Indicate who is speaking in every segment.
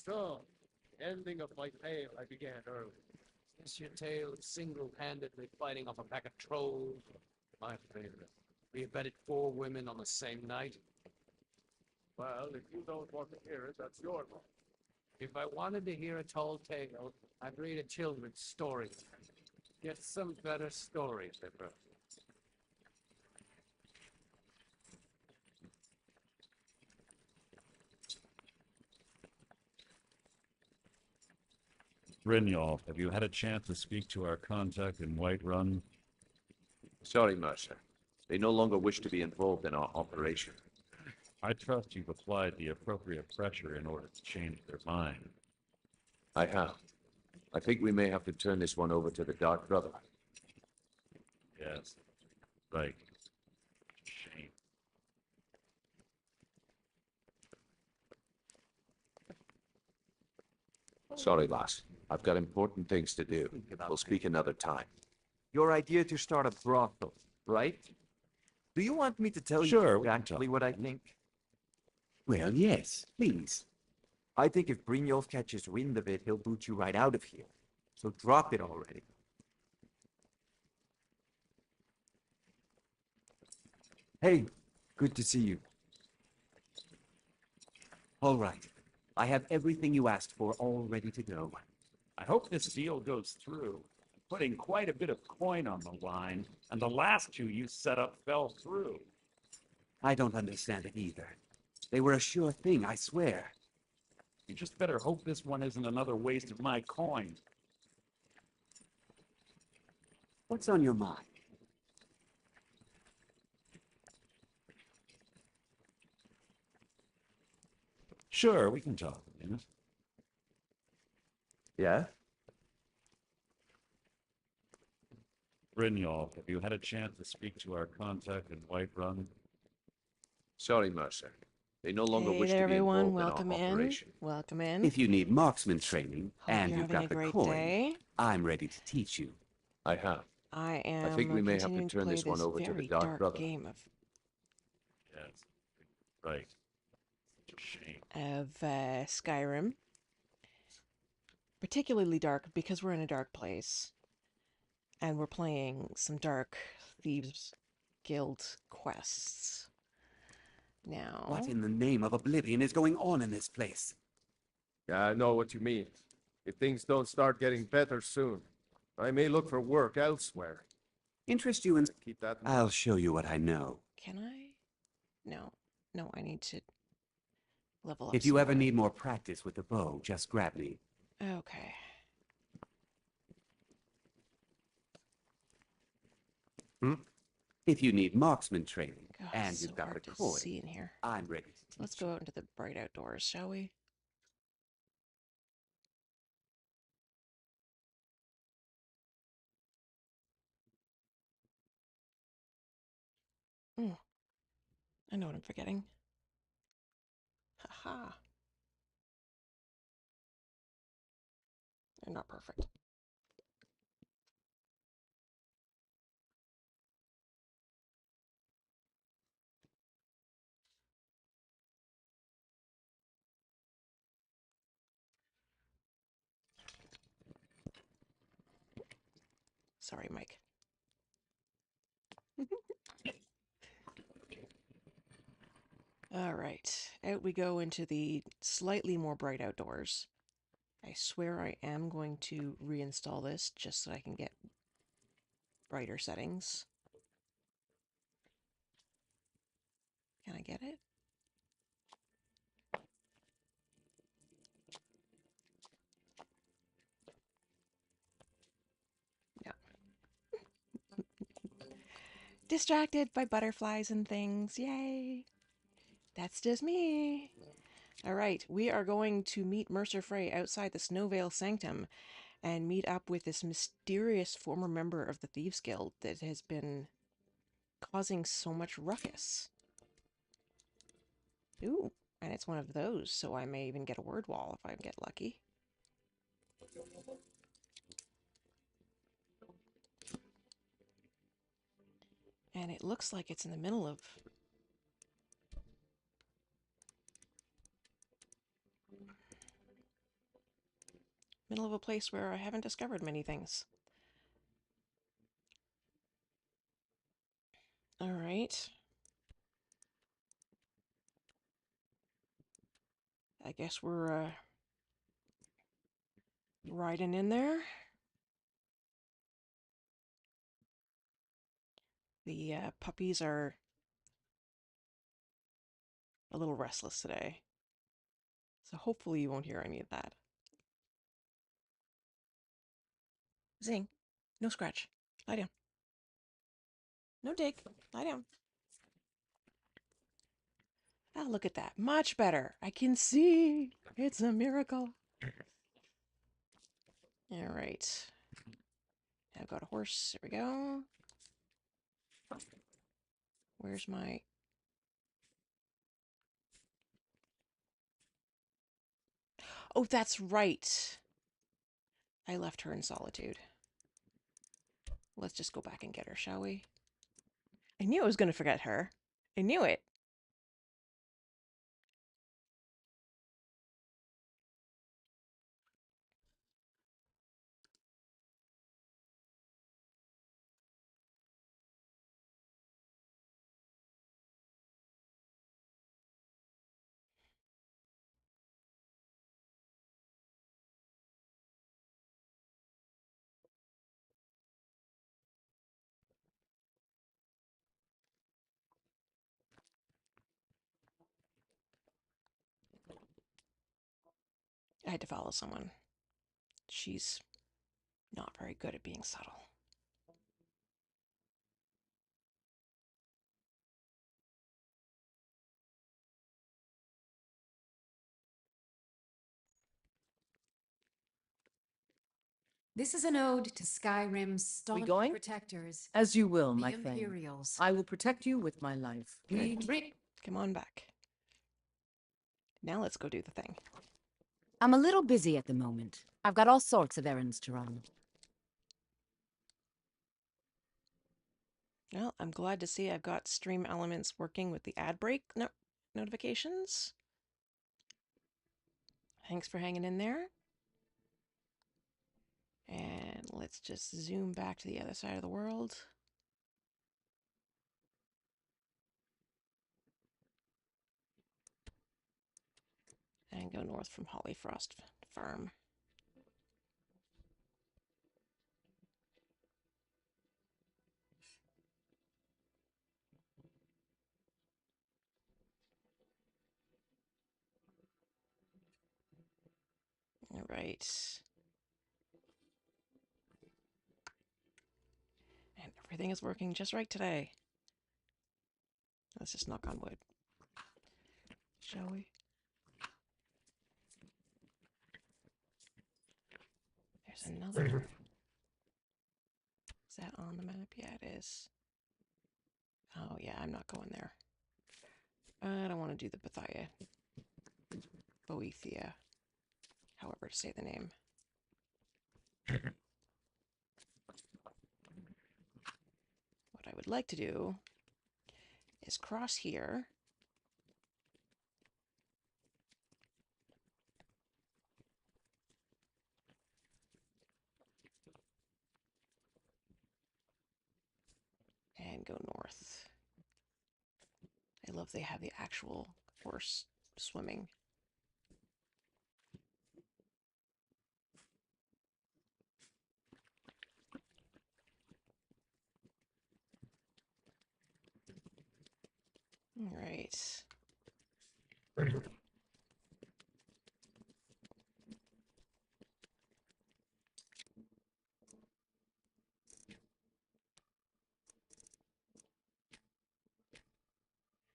Speaker 1: So, ending of my tale I began early. Is your tale of single-handedly fighting off a pack of trolls? My favorite. We abetted 4 women on the same night. Well, if you don't want to hear it, that's your fault. If I wanted to hear a tall tale, I'd read a children's story. Get some better stories, Pepper.
Speaker 2: Brynjolf, have you had a chance to speak to our contact in Whiterun?
Speaker 3: Sorry, Mercer. They no longer wish to be involved in our operation.
Speaker 2: I trust you've applied the appropriate pressure in order to change their mind.
Speaker 3: I have. I think we may have to turn this one over to the Dark Brother.
Speaker 2: Yes. Right. Shame.
Speaker 3: Sorry, lass. I've got important things to do. We'll speak another time.
Speaker 4: Your idea to start a brothel, right? Do you want me to tell
Speaker 2: Sure,
Speaker 4: you
Speaker 2: we can
Speaker 4: exactly
Speaker 2: talk.
Speaker 4: what I think?
Speaker 5: Well, yes, please.
Speaker 4: I think if Brynjolf catches wind of it, he'll boot you right out of here. So drop it already. Hey, good to see you.
Speaker 5: All right. I have everything you asked for all ready to go.
Speaker 2: I hope this deal goes through. I'm putting quite a bit of coin on the line, and the last 2 you set up fell through.
Speaker 5: I don't understand it either. They were a sure thing, I swear.
Speaker 2: You just better hope this one isn't another waste of my coin.
Speaker 5: What's on your mind?
Speaker 2: Sure, we can talk a minute.
Speaker 4: Yeah?
Speaker 2: Brynjolf, have you had a chance to speak to our contact in Whiterun?
Speaker 3: Sorry, Mercer. They no longer
Speaker 6: Hey
Speaker 3: wish
Speaker 6: there,
Speaker 3: to be
Speaker 6: everyone.
Speaker 3: involved in
Speaker 6: Welcome
Speaker 3: our
Speaker 6: in.
Speaker 3: operation.
Speaker 6: Welcome in.
Speaker 5: If you need marksman training
Speaker 6: Hope
Speaker 5: and
Speaker 6: you're
Speaker 5: you've
Speaker 6: having
Speaker 5: got
Speaker 6: a
Speaker 5: the
Speaker 6: great
Speaker 5: coin,
Speaker 6: day.
Speaker 5: I'm ready to teach you.
Speaker 3: I have.
Speaker 6: I am
Speaker 3: think we may have to
Speaker 6: continuing
Speaker 3: turn
Speaker 6: play
Speaker 3: this one over to the
Speaker 6: very
Speaker 3: Dark Brother.
Speaker 6: game of
Speaker 2: Yes. Right. Such a shame.
Speaker 6: Skyrim. Particularly dark because we're in a dark place. And we're playing some dark Thieves Guild quests. Now,
Speaker 5: What in the name of oblivion is going on in this place?
Speaker 1: Yeah, I know what you mean. If things don't start getting better soon, I may look for work elsewhere.
Speaker 5: Interest you in...
Speaker 1: Keep that in mind.
Speaker 5: I'll show you what I know.
Speaker 6: can I? No. No, I need to level up
Speaker 5: If you ever
Speaker 6: some
Speaker 5: need more practice with the bow, just grab me.
Speaker 6: more. Okay.
Speaker 5: If you need marksman training
Speaker 6: God,
Speaker 5: and
Speaker 6: it's
Speaker 5: you've
Speaker 6: so
Speaker 5: got
Speaker 6: hard
Speaker 5: the
Speaker 6: to
Speaker 5: coin,
Speaker 6: see in here.
Speaker 5: I'm ready to teach
Speaker 6: Let's
Speaker 5: you.
Speaker 6: go out into the bright outdoors, shall we? I know what I'm forgetting. Haha. They're not perfect. Sorry, Mike. All right, out we go into the slightly more bright outdoors. I swear I am going to reinstall this just so I can get brighter settings. Can I get it? No. Distracted by butterflies and things. Yay! That's just me. All right, we are going to meet Mercer Frey outside the Snowvale Sanctum and meet up with this mysterious former member of the Thieves Guild that has been causing so much ruckus. Ooh, and it's one of those, so I may even get a word wall if I get lucky. And it looks like it's in the middle of... middle of a place where I haven't discovered many things. All right. I guess we're riding in there. The puppies are a little restless today. So hopefully you won't hear any of that. Zing. No scratch. Lie down. No dig. Lie down. Ah, look at that. Much better. I can see. It's a miracle. All right. I've got a horse. There we go. Where's my... Oh, that's right. I left her in solitude. Let's just go back and get her, shall we? I knew I was going to forget her. I knew it. I had to follow someone. She's not very good at being subtle.
Speaker 7: This is an ode to Skyrim's staunch
Speaker 8: going?
Speaker 7: protectors,
Speaker 8: As you will,
Speaker 7: the
Speaker 8: my thane.
Speaker 7: Imperials.
Speaker 8: I will protect you with my life.
Speaker 6: Come on back. Now let's go do the thing.
Speaker 7: I'm a little busy at the moment. I've got all sorts of errands to run.
Speaker 6: Well, I'm glad to see I've got Stream Elements working with the ad break notifications. Thanks for hanging in there. And let's just zoom back to the other side of the world. And go north from Hollyfrost Farm. All right. And everything is working just right today. Let's just knock on wood. Shall we? There's another. Is that on the map? Yeah, it is. Oh, yeah, I'm not going there. I don't want to do the Bethia. Boethia. However to say the name. What I would like to do is cross here. And go north. I love they have the actual horse swimming. All right.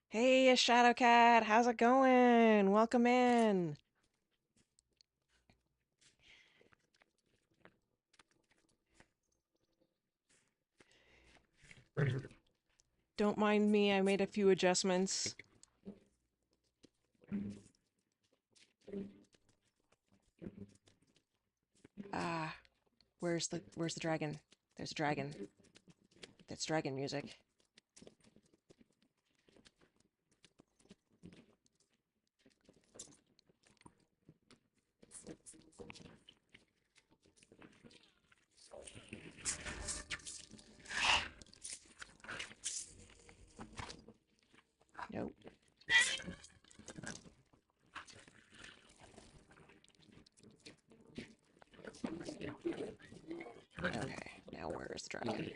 Speaker 6: Hey, Shadowcat, how's it going? Welcome in. Don't mind me, I made a few adjustments. Ah, where's the dragon? There's a dragon. That's dragon music. Where's the dragon?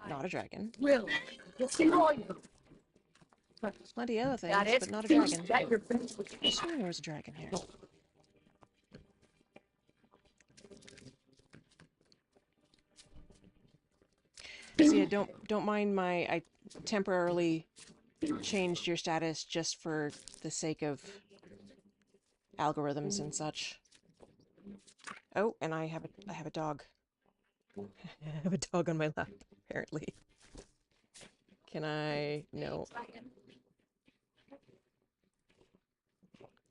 Speaker 6: Not a dragon.
Speaker 9: Will, yes, you know you.
Speaker 6: Plenty of other things,
Speaker 9: Got it.
Speaker 6: but not a dragon.
Speaker 9: That your friends with
Speaker 6: I swear there was a dragon here. See, don't mind I temporarily changed your status just for the sake of algorithms and such. Oh, and I have a dog. I have a dog on my lap, apparently. Can I? No.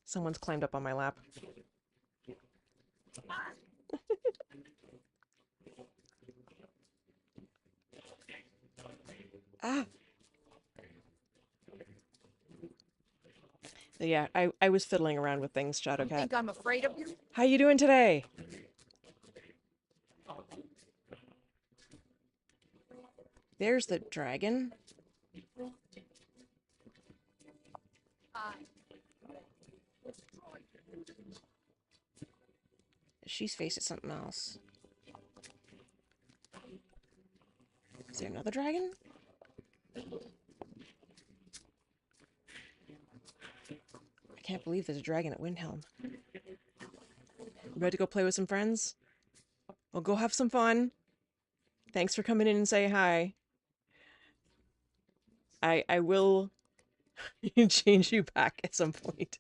Speaker 6: Someone's climbed up on my lap. Ah! Yeah, I was fiddling around with things, Shadowcat.
Speaker 9: think I'm afraid of you?
Speaker 6: How you doing today? There's the dragon. She's facing something else. Is there another dragon? I can't believe there's a dragon at Windhelm. You ready to go play with some friends? Well, go have some fun. Thanks for coming in and say hi. I will change you back at some point.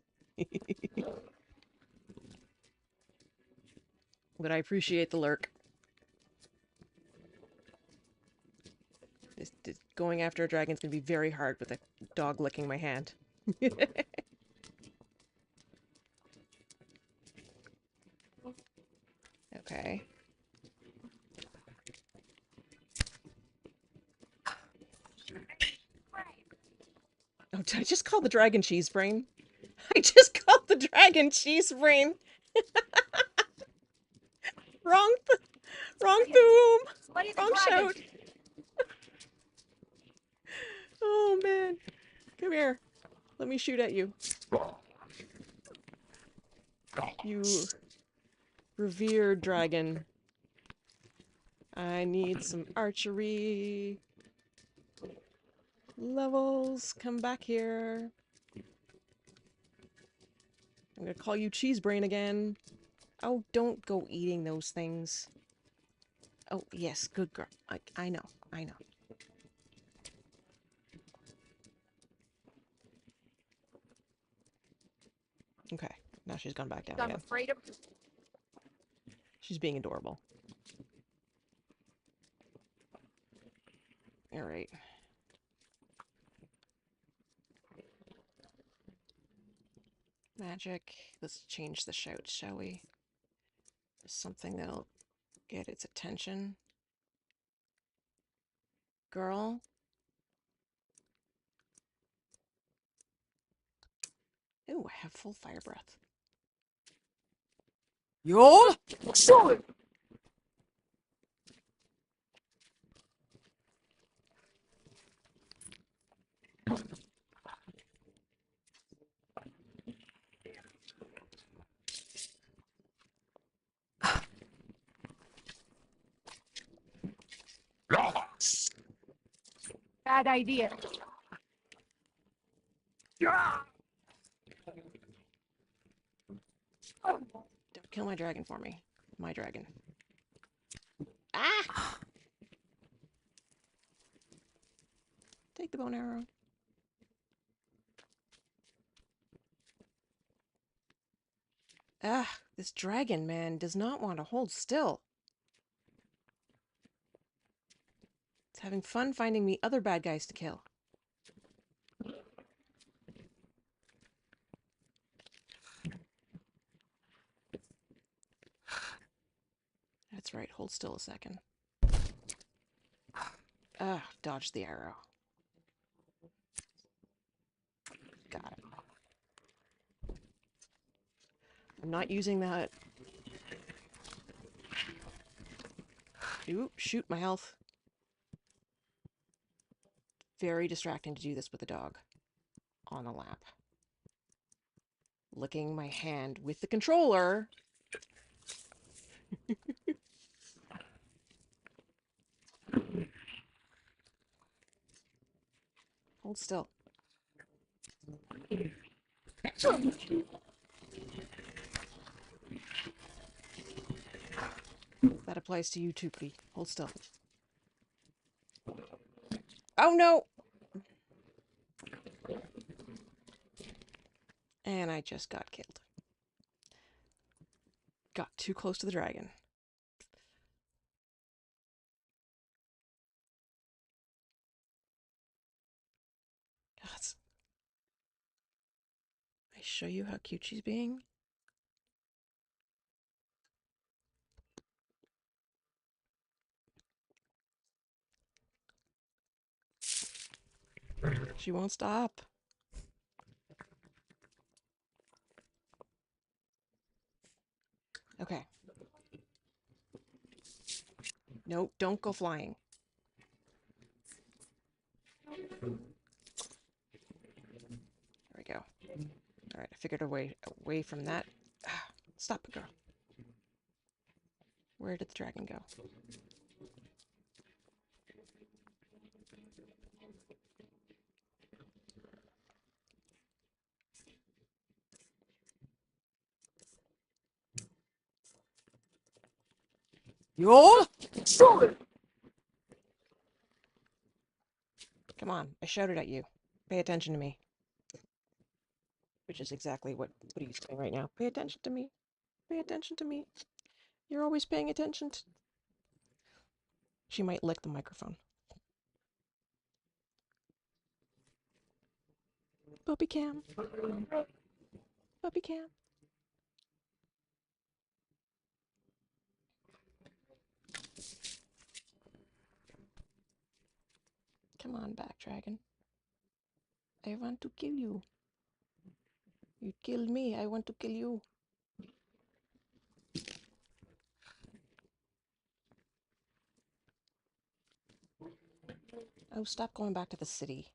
Speaker 6: But I appreciate the lurk. This going after a dragon's gonna be very hard with a dog licking my hand. Okay. Oh, did I just call the dragon cheese brain? I just called the dragon cheese brain. Wrong boom. Wrong shout. Oh man. Come here. Let me shoot at you. You revered dragon. I need some archery levels. Come back here. I'm gonna call you cheese brain again. Oh, don't go eating those things. Oh, yes, good girl. I know. Okay, now she's gone back down
Speaker 9: I'm
Speaker 6: again.
Speaker 9: afraid of you.
Speaker 6: She's being adorable. Alright. Magic. Let's change the shout, shall we? Something that'll get its attention. Girl. Ooh, I have full fire breath.
Speaker 9: Yo! Show it! Bad idea.
Speaker 6: Don't kill my dragon for me. My dragon. Ah! Take the bone arrow. Ah, this dragon, man, does not want to hold still. It's having fun finding me other bad guys to kill. That's right, hold still a second. Ah, dodge the arrow. Got it. I'm not using that. Ooh, shoot my health. Very distracting to do this with a dog on the lap. Licking my hand with the controller. Hold still. That applies to you too, buddy. Hold still. Oh no! And I just got killed. Got too close to the dragon. God, I show you how cute she's being? She won't stop. Okay. Nope, don't go flying. There we go. Alright, I figured a way away from that. Stop it, girl. Where did the dragon go? Yo! Come on, I shouted at you. Pay attention to me. Which is exactly what he's doing right now. Pay attention to me. Pay attention to me. You're always paying attention to... She might lick the microphone. Puppy cam. Puppy cam. Come on back, dragon. I want to kill you. You killed me. I want to kill you. Oh, stop going back to the city.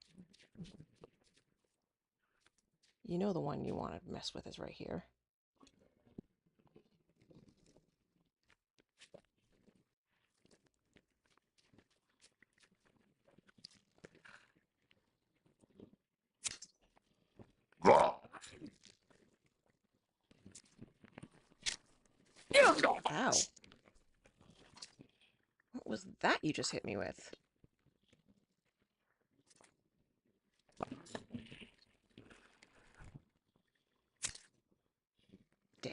Speaker 6: You know the one you want to mess with is right here. Ow. What was that you just hit me with? Dang.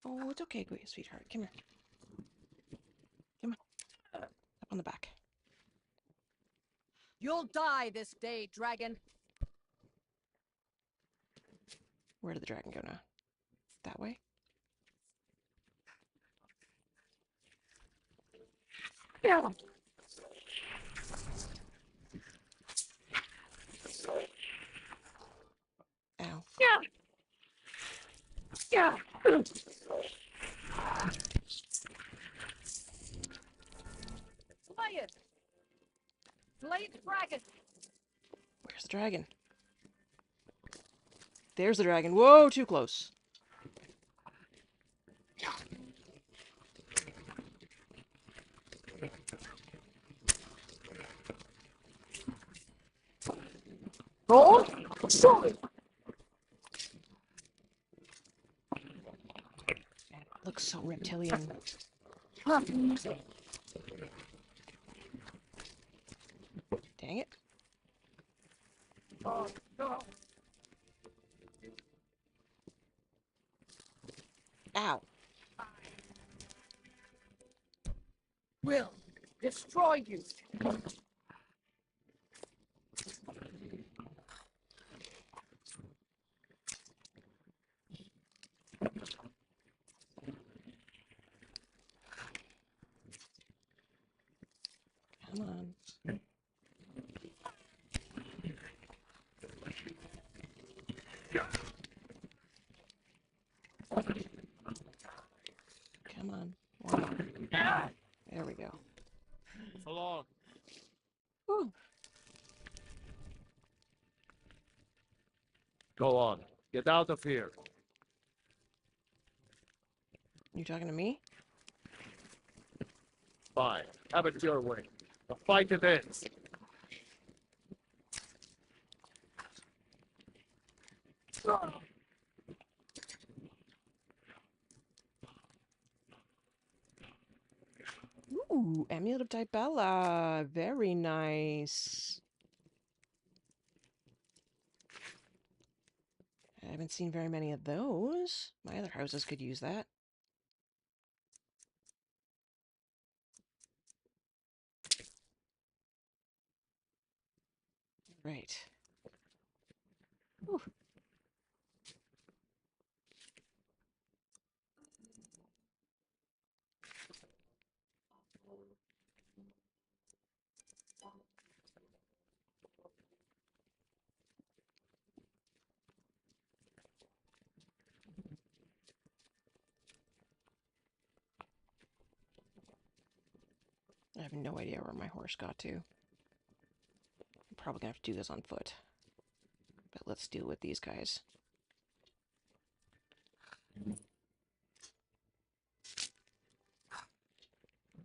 Speaker 6: Oh, it's okay, sweetheart. Come here. Come on. Up on the back.
Speaker 9: You'll die this day, dragon.
Speaker 6: Where did the dragon go now? That way?
Speaker 9: Yeah.
Speaker 6: Ow.
Speaker 9: Yeah. Yeah. Slay it. Slay the dragon.
Speaker 6: Where's the dragon? There's the dragon. Whoa, too close.
Speaker 9: Oh, sorry.
Speaker 6: Man, it looks so reptilian. Dang it.
Speaker 9: Oh, no.
Speaker 6: Ow.
Speaker 9: Will destroy you.
Speaker 6: Come on. Come on. One more. There we go.
Speaker 1: So long.
Speaker 6: Whew.
Speaker 1: Go on. Get out of here.
Speaker 6: You talking to me?
Speaker 1: Fine. Have it your way. The fight it is.
Speaker 6: Ooh, Amulet of Dibella. Very nice. I haven't seen very many of those. My other houses could use that. Right. Whew. I have no idea where my horse got to. I'm probably gonna have to do this on foot. But let's deal with these guys.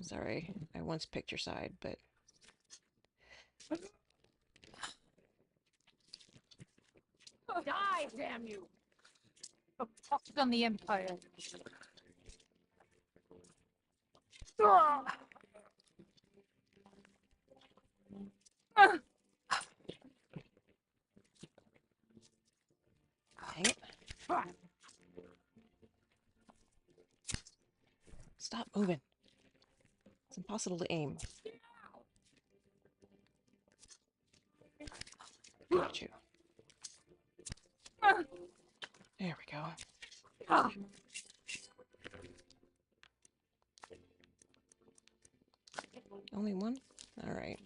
Speaker 6: Sorry, I once picked your side, but
Speaker 9: Die, damn you! Focused on the Empire.
Speaker 6: dang it. Stop moving. It's impossible to aim. Got you. There we go. Only one? Alright.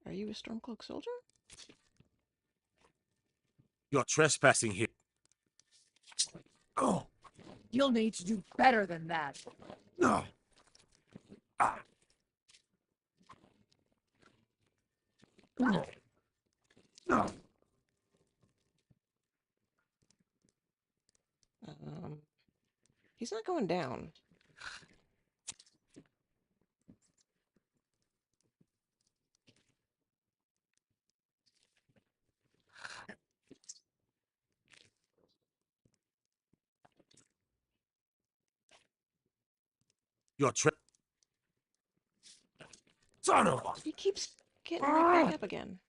Speaker 6: Are you a Stormcloak soldier?
Speaker 10: You're trespassing here. Oh,
Speaker 9: You'll need to do better than that.
Speaker 10: no. Ah. No. No.
Speaker 6: He's not going down.
Speaker 10: You're son of a...
Speaker 6: He keeps getting right back up again.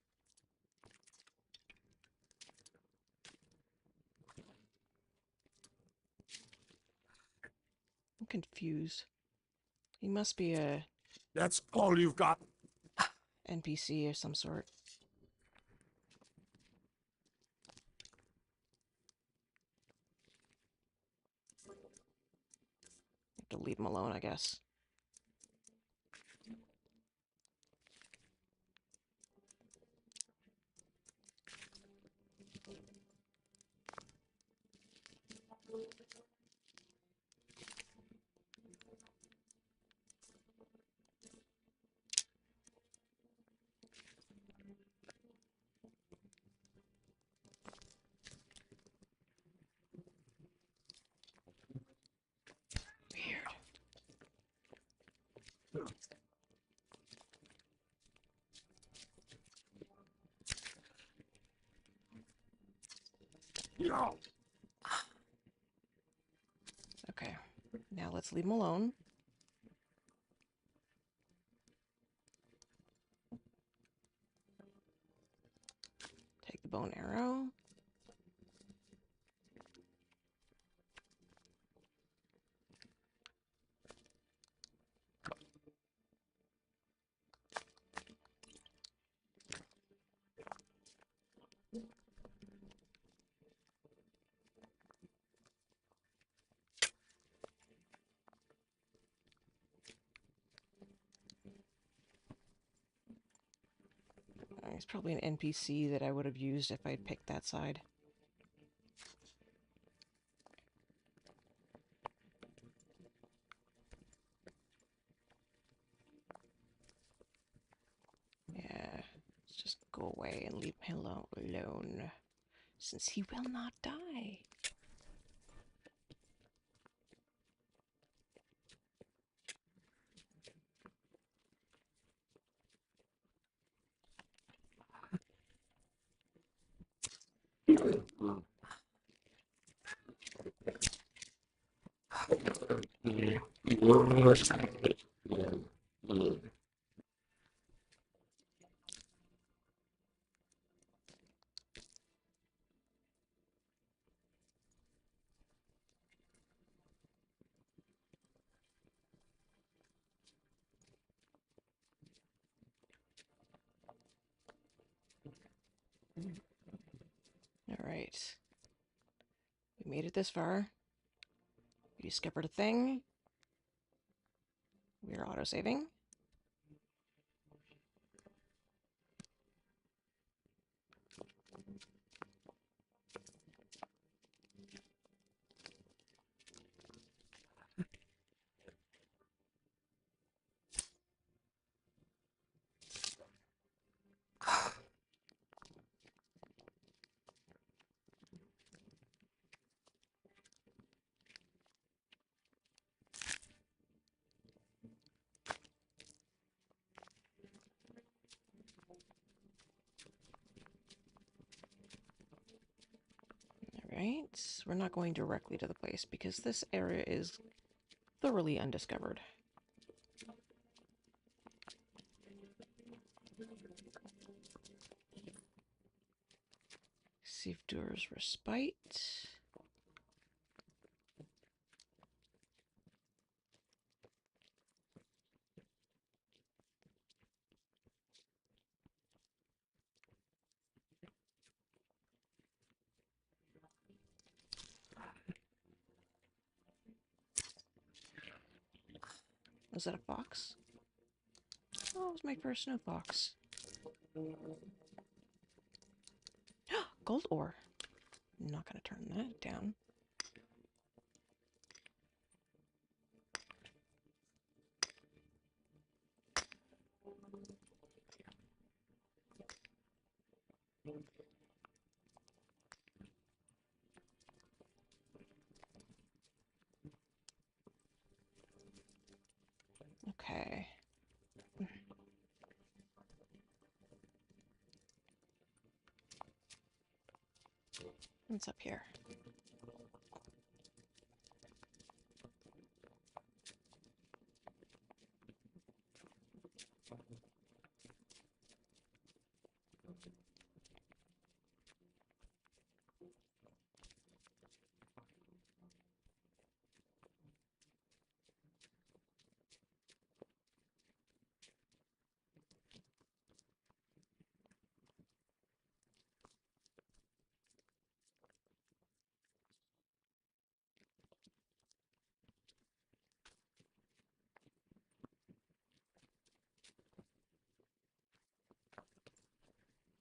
Speaker 6: I'm confused. He must be a
Speaker 10: That's all you've got.
Speaker 6: NPC of some sort. Have to leave him alone, I guess. Weird.
Speaker 10: No.
Speaker 6: Okay. Now let's leave him alone. Take the bow and arrow. He's probably an NPC that I would have used if I'd picked that side. Yeah, let's just go away and leave him alone. since he will not die. All right. We made it this far. We discovered a thing. We are autosaving. Alright, we're not going directly to the place because this area is thoroughly undiscovered. Sivdur's Respite. Was that a fox? Oh, it was my first snow fox. Gold ore. I'm not going to turn that down. Okay. What's up here?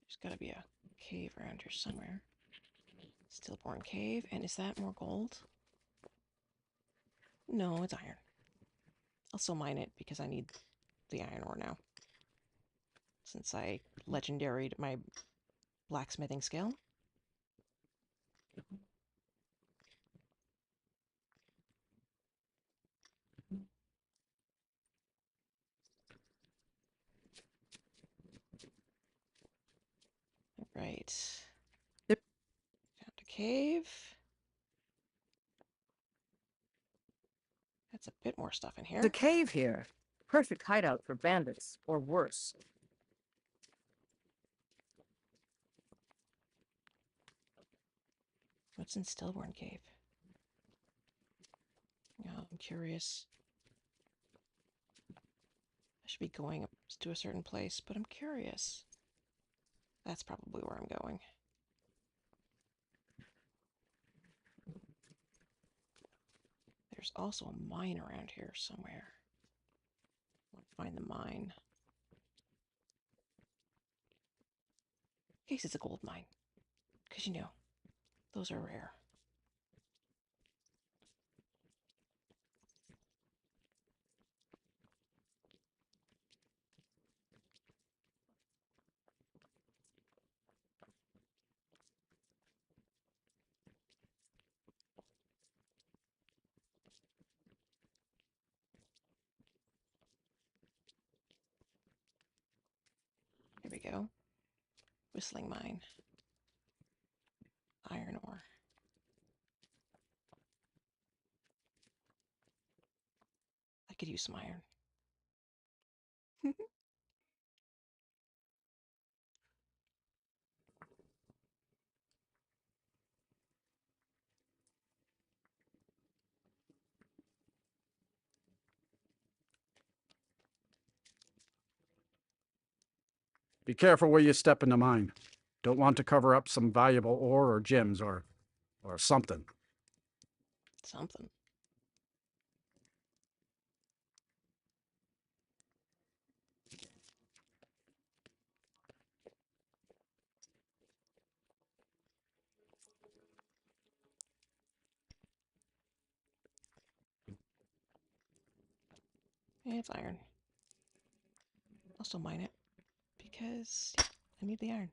Speaker 6: There's got to be a cave around here somewhere. Stillborn Cave. And is that more gold? No, it's iron. I'll still mine it because I need the iron ore now. Since I legendaried my blacksmithing skill. Right.
Speaker 8: Yep.
Speaker 6: Found a cave. That's a bit more stuff in here.
Speaker 8: The cave here. Perfect hideout for bandits, or worse.
Speaker 6: What's in Stillborn Cave? Oh, I'm curious. I should be going up to a certain place, but I'm curious. That's probably where I'm going. There's also a mine around here somewhere. I want to find the mine. In case it's a gold mine. Because, you know, those are rare. Whistling mine. Iron ore. I could use some iron.
Speaker 11: Be careful where you step in the mine. Don't want to cover up some valuable ore or gems or something.
Speaker 6: Something. Yeah, it's iron. I'll still mine it because yeah, I need the iron.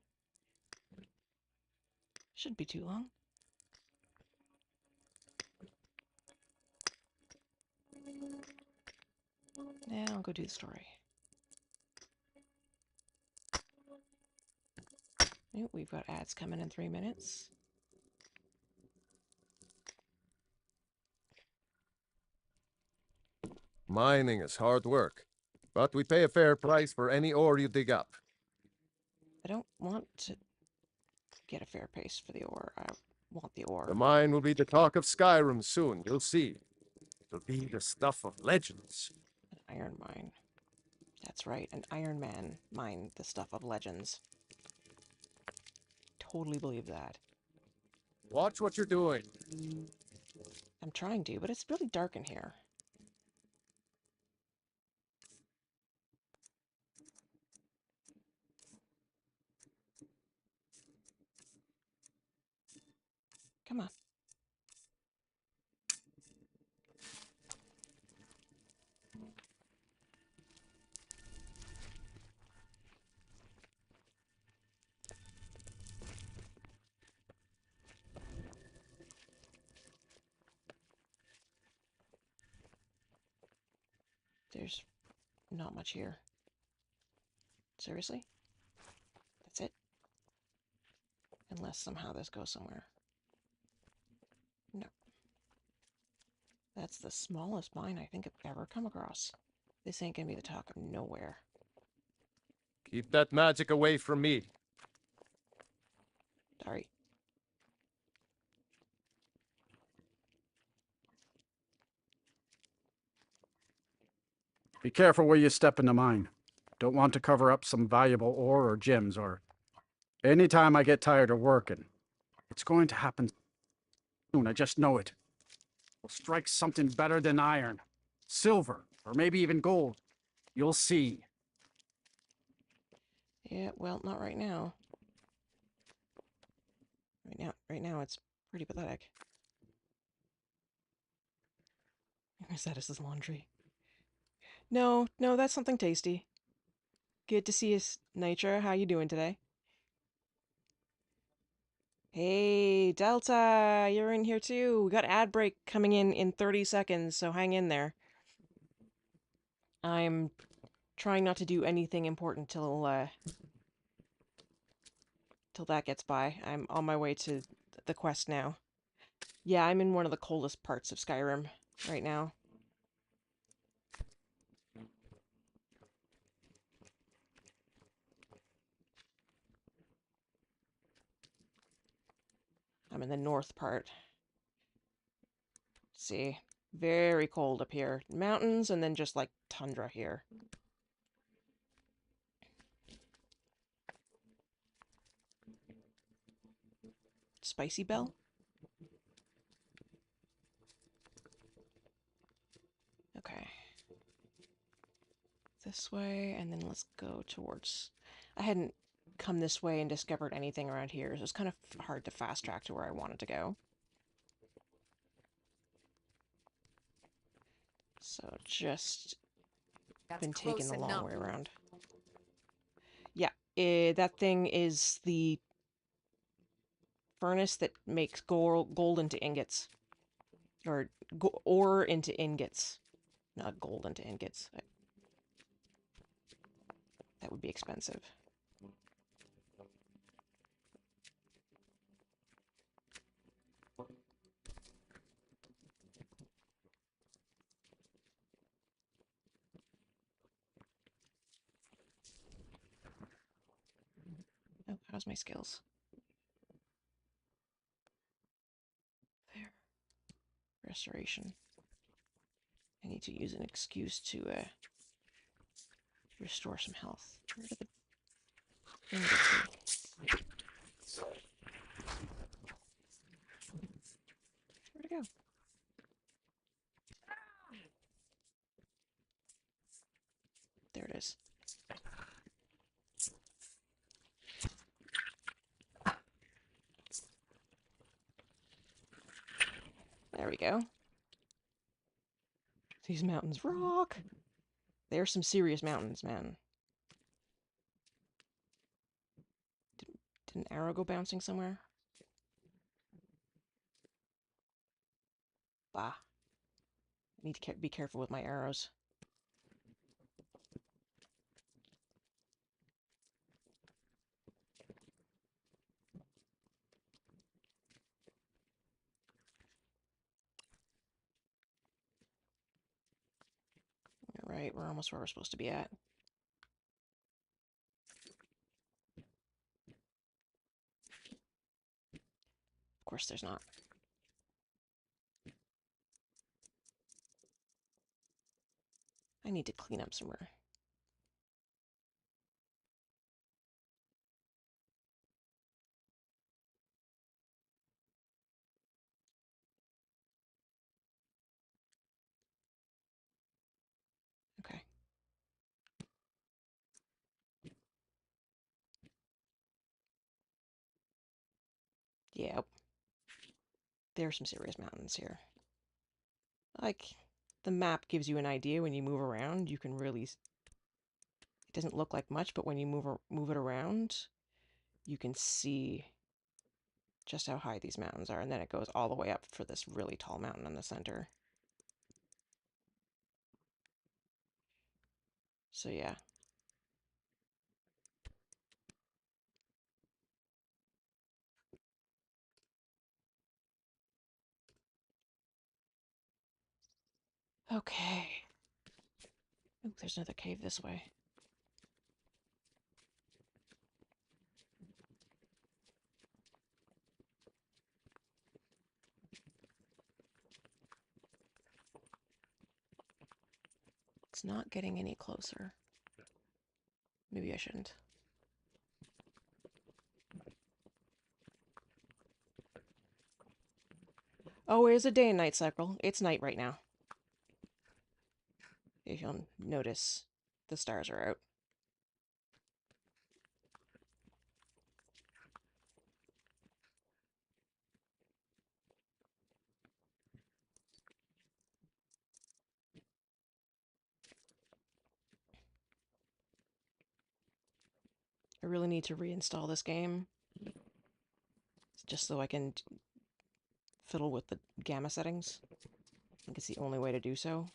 Speaker 6: Shouldn't be too long. Now I'll go do the story. Oh, we've got ads coming in 3 minutes.
Speaker 10: Mining is hard work, but we pay a fair price for any ore you dig up.
Speaker 6: I don't want to get a fair price for the ore. I want the ore.
Speaker 10: The mine will be the talk of Skyrim soon, you'll see. It'll be the stuff of legends.
Speaker 6: An iron mine. That's right, an Iron Man mined the stuff of legends. Totally believe that.
Speaker 10: Watch what you're doing.
Speaker 6: I'm trying to, but it's really dark in here. Come on. There's not much here. Seriously? That's it? Unless somehow this goes somewhere. No. That's the smallest mine I think I've ever come across. This ain't gonna be the talk of nowhere.
Speaker 10: Keep that magic away from me.
Speaker 6: Sorry.
Speaker 11: Be careful where you step in the mine. Don't want to cover up some valuable ore or gems or anytime I get tired of working. It's going to happen soon, I just know it. We'll strike something better than iron. Silver, or maybe even gold. You'll see.
Speaker 6: Yeah, well, not right now. Right now it's pretty pathetic. Is that his laundry? No, that's something tasty. Good to see you, Nitra. How you doing today? Hey, Delta, you're in here too. We got ad break coming in 30 seconds, so hang in there. I'm trying not to do anything important till that gets by. I'm on my way to the quest now. Yeah, I'm in one of the coldest parts of Skyrim right now. I'm in the north part. See, very cold up here. Mountains and then just like tundra here. Spicy Bell? Okay. This way, and then let's go towards... I hadn't come this way and discovered anything around here, so it's kind of hard to fast track to where I wanted to go. So just been taking the long way around. Yeah, that thing is the furnace that makes gold into ingots. Or ore into ingots. Not gold into ingots. That would be expensive. How's my skills? There. Restoration. I need to use an excuse to restore some health. Where did the thing get to? Where'd it go? There it is. There we go. These mountains rock. There's some serious mountains, man. Did an arrow go bouncing somewhere? Bah. I need to be careful with my arrows. Alright, we're almost where we're supposed to be at. Of course there's not. I need to clean up somewhere. Okay. Yep. There's some serious mountains here. Like, the map gives you an idea when you move around. You can really... It doesn't look like much, but when you move it around, you can see just how high these mountains are. And then it goes all the way up for this really tall mountain in the center. So yeah. Okay. Ooh, there's another cave this way. It's not getting any closer. Maybe I shouldn't. Oh, it is a day and night cycle. It's night right now. If you'll notice, the stars are out. I really need to reinstall this game just so I can fiddle with the gamma settings. I think it's the only way to do so.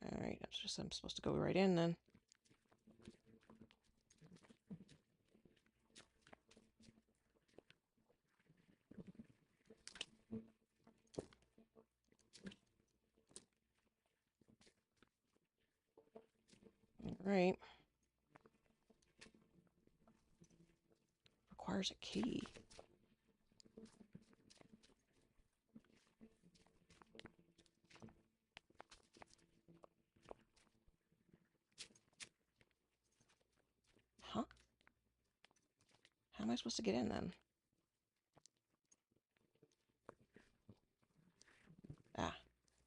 Speaker 6: Alright, I'm supposed to go right in then. Alright. Requires a key. Huh? How am I supposed to get in then? Ah,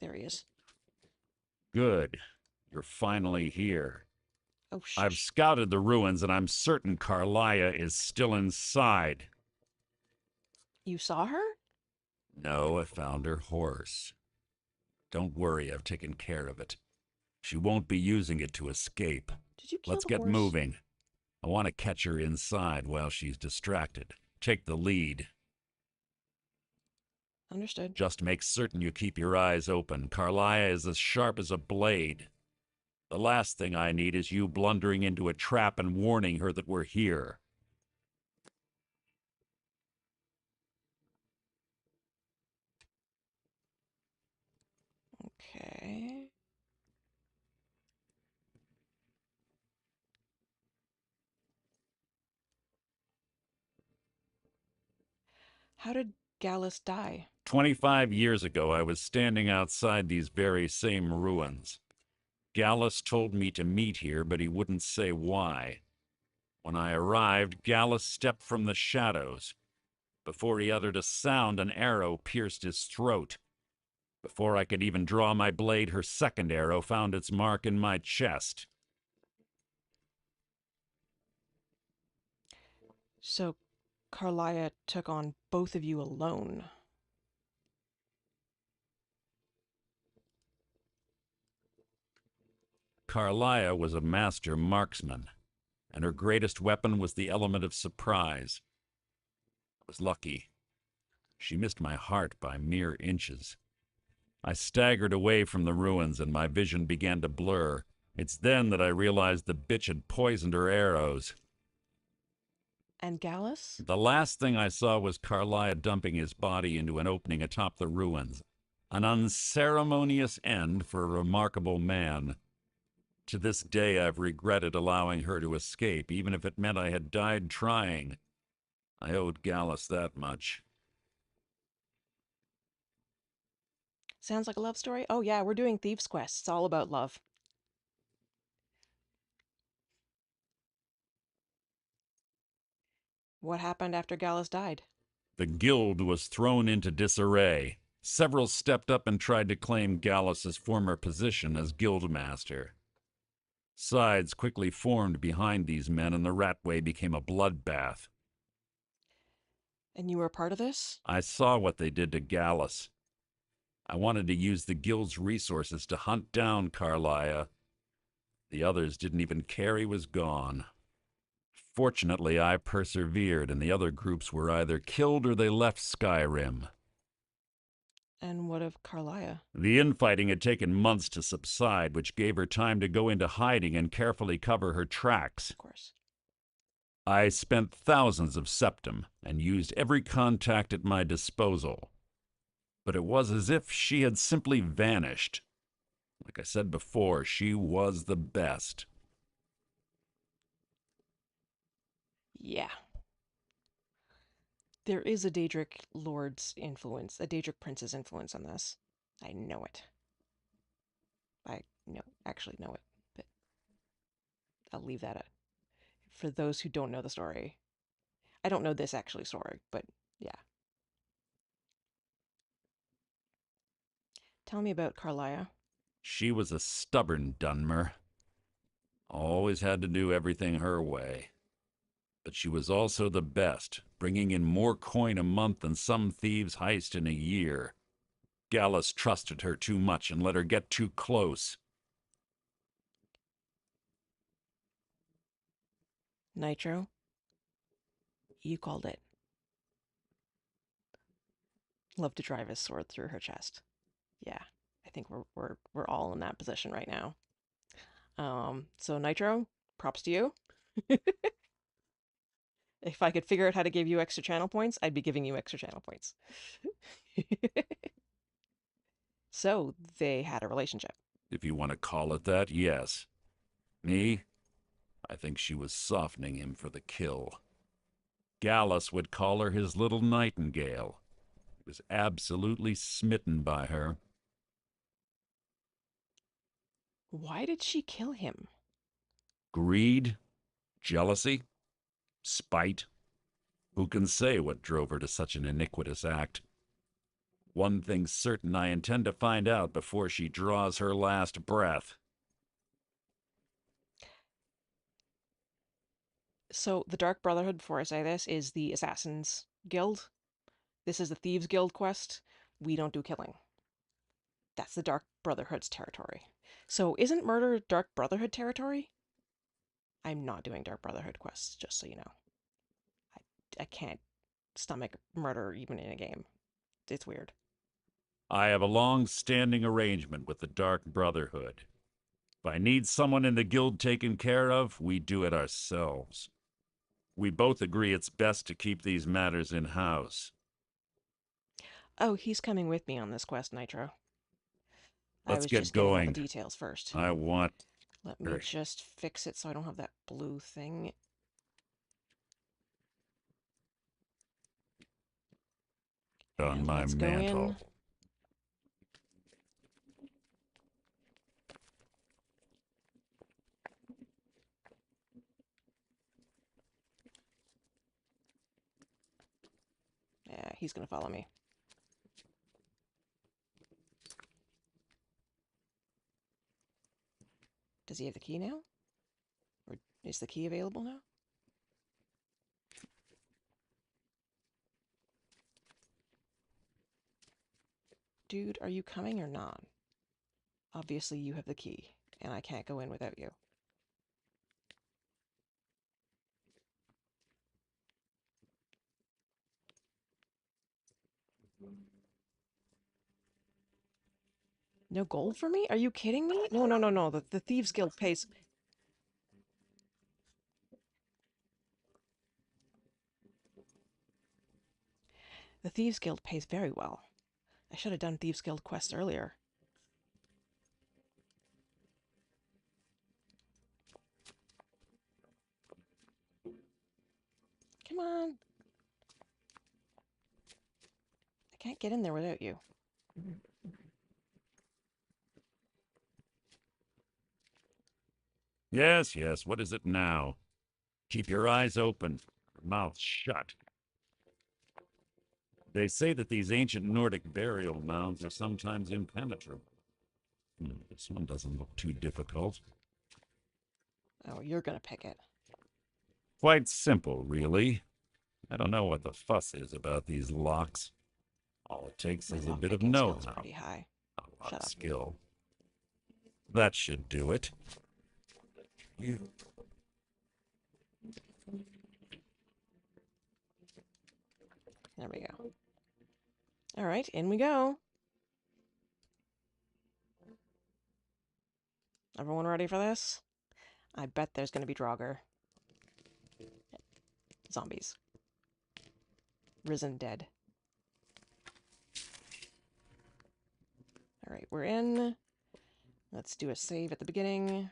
Speaker 6: there he is.
Speaker 2: Good. You're finally here.
Speaker 6: Oh,
Speaker 2: I've
Speaker 6: shush.
Speaker 2: scouted the ruins, and I'm certain Carlia is still inside.
Speaker 6: You saw her?
Speaker 2: No, I found her horse. Don't worry, I've taken care of it. She won't be using it to escape.
Speaker 6: Did you kill
Speaker 2: Let's
Speaker 6: the
Speaker 2: get
Speaker 6: horse?
Speaker 2: moving. I want to catch her inside while she's distracted. Take the lead.
Speaker 6: Understood.
Speaker 2: Just make certain you keep your eyes open. Carlia is as sharp as a blade. The last thing I need is you blundering into a trap and warning her that we're here.
Speaker 6: Okay. How did Gallus die?
Speaker 2: 25 years ago, I was standing outside these very same ruins. Gallus told me to meet here, but he wouldn't say why. When I arrived, Gallus stepped from the shadows. Before he uttered a sound, an arrow pierced his throat. Before I could even draw my blade, her second arrow found its mark in my chest.
Speaker 6: So Carlia took on both of you alone.
Speaker 2: Carlia was a master marksman, and her greatest weapon was the element of surprise. I was lucky. She missed my heart by mere inches. I staggered away from the ruins, and my vision began to blur. It's then that I realized the bitch had poisoned her arrows.
Speaker 6: And Gallus?
Speaker 2: The last thing I saw was Carlia dumping his body into an opening atop the ruins. An unceremonious end for a remarkable man. To this day, I've regretted allowing her to escape, even if it meant I had died trying. I owed Gallus that much.
Speaker 6: Sounds like a love story. Oh yeah, we're doing Thieves Quest. It's all about love. What happened after Gallus died?
Speaker 2: The guild was thrown into disarray. Several stepped up and tried to claim Gallus's former position as guildmaster. Sides quickly formed behind these men, and the Ratway became a bloodbath.
Speaker 6: And you were a part of this?
Speaker 2: I saw what they did to Gallus. I wanted to use the guild's resources to hunt down Carlia. The others didn't even care he was gone. Fortunately, I persevered, and the other groups were either killed or they left Skyrim.
Speaker 6: And what of Carlia?
Speaker 2: The infighting had taken months to subside, which gave her time to go into hiding and carefully cover her tracks.
Speaker 6: Of course.
Speaker 2: I spent thousands of septum and used every contact at my disposal. But it was as if she had simply vanished. Like I said before, she was the best.
Speaker 6: Yeah. There is a Daedric Lord's influence, a Daedric Prince's influence on this. I know it. I actually know it, but I'll leave that for those who don't know the story. I don't know this actually story, but yeah. Tell me about Carlia.
Speaker 2: She was a stubborn Dunmer. Always had to do everything her way. But she was also the best, bringing in more coin a month than some thieves heist in a year. Gallus trusted her too much and let her get too close.
Speaker 6: Nitro, you called it. Love to drive his sword through her chest. Yeah, I think we're all in that position right now. So Nitro, props to you. If I could figure out how to give you extra channel points, I'd be giving you extra channel points. So they had a relationship.
Speaker 2: If you want to call it that, yes. Me? I think she was softening him for the kill. Gallus would call her his little nightingale. He was absolutely smitten by her.
Speaker 6: Why did she kill him?
Speaker 2: Greed? Jealousy? Spite? Who can say what drove her to such an iniquitous act? One thing's certain, I intend to find out before she draws her last breath.
Speaker 6: So the Dark Brotherhood, before I say this, is the Assassins Guild. This is the Thieves Guild quest. We don't do killing. That's the Dark Brotherhood's territory. So isn't murder Dark Brotherhood territory? I'm not doing Dark Brotherhood quests, just so you know. I can't stomach murder even in a game. It's weird.
Speaker 2: I have a long-standing arrangement with the Dark Brotherhood. If I need someone in the guild taken care of, we do it ourselves. We both agree it's best to keep these matters in-house.
Speaker 6: Oh, he's coming with me on this quest, Nitro. I
Speaker 2: Let's
Speaker 6: was
Speaker 2: get
Speaker 6: just getting all the
Speaker 2: going.
Speaker 6: details first.
Speaker 2: I want...
Speaker 6: Let me just fix it so I don't have that blue thing.
Speaker 2: On
Speaker 6: And
Speaker 2: my
Speaker 6: let's go
Speaker 2: mantle.
Speaker 6: in. Yeah, he's gonna follow me. Does he have the key now? Or is the key available now? Dude, are you coming or not? Obviously you have the key, and I can't go in without you. No gold for me? Are you kidding me? No, no, no, no. The Thieves Guild pays. The Thieves Guild pays very well. I should have done Thieves Guild quests earlier. Come on. I can't get in there without you.
Speaker 2: Yes, yes, what is it now? Keep your eyes open, your mouth shut. They say that these ancient Nordic burial mounds are sometimes impenetrable. This one doesn't look too difficult.
Speaker 6: Oh, you're gonna pick it.
Speaker 2: Quite simple, really. I don't know what the fuss is about these locks. All it takes
Speaker 6: My
Speaker 2: is a bit of
Speaker 6: lockpicking skill's
Speaker 2: know-how,
Speaker 6: pretty high.
Speaker 2: a lot
Speaker 6: Shut
Speaker 2: of
Speaker 6: up.
Speaker 2: skill. That should do it. You.
Speaker 6: There we go. All right, in we go. Everyone ready for this? I bet there's gonna be Draugr. Zombies. Risen dead. All right, we're in. Let's do a save at the beginning.